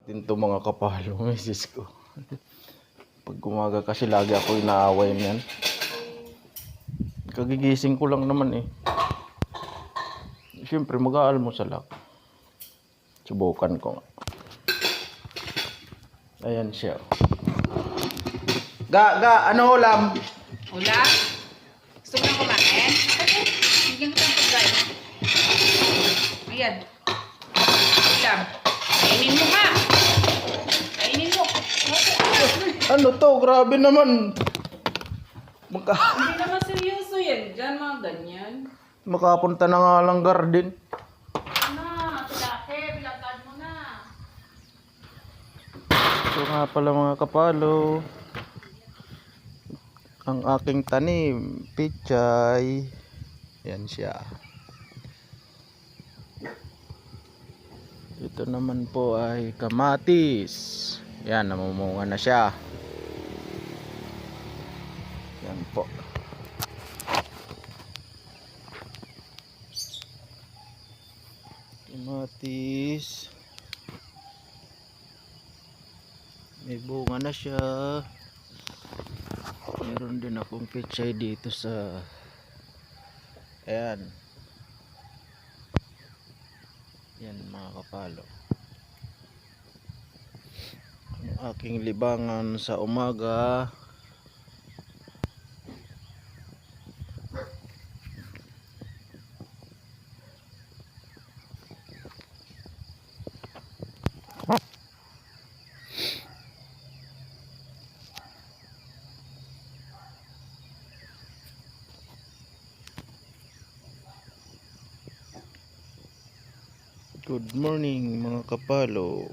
Dinto mga kapalo, misis ko. Pag umaga kasi lagi ako inaaway niyan. Kagigising ko lang naman eh. Siyempre mag-aalmusal ako. Subukan ko nga. Ayan siya. Ano ulam? Ulam? Gusto mo nang kumain? Okay, bigyan ko ng pagkain. Ayan. Ulam. Kainin mo ha. Kainin mo. Ano to? Grabe naman. Hindi naman seryoso yan. Diyan mga ganyan. Makapunta na nga lang garden. Ano? Tilake, bilangkan mo na. Ito nga pala mga kapalo. Ang aking tanim, pichay. Yan siya. Ito naman po ay kamatis. Yan, namumunga na siya. Yan po. Kamatis. May bunga na siya. Meron din akong pichay dito sa ayan. Yan mga kapalo. Ang aking libangan sa umaga. Good morning mga kapalo.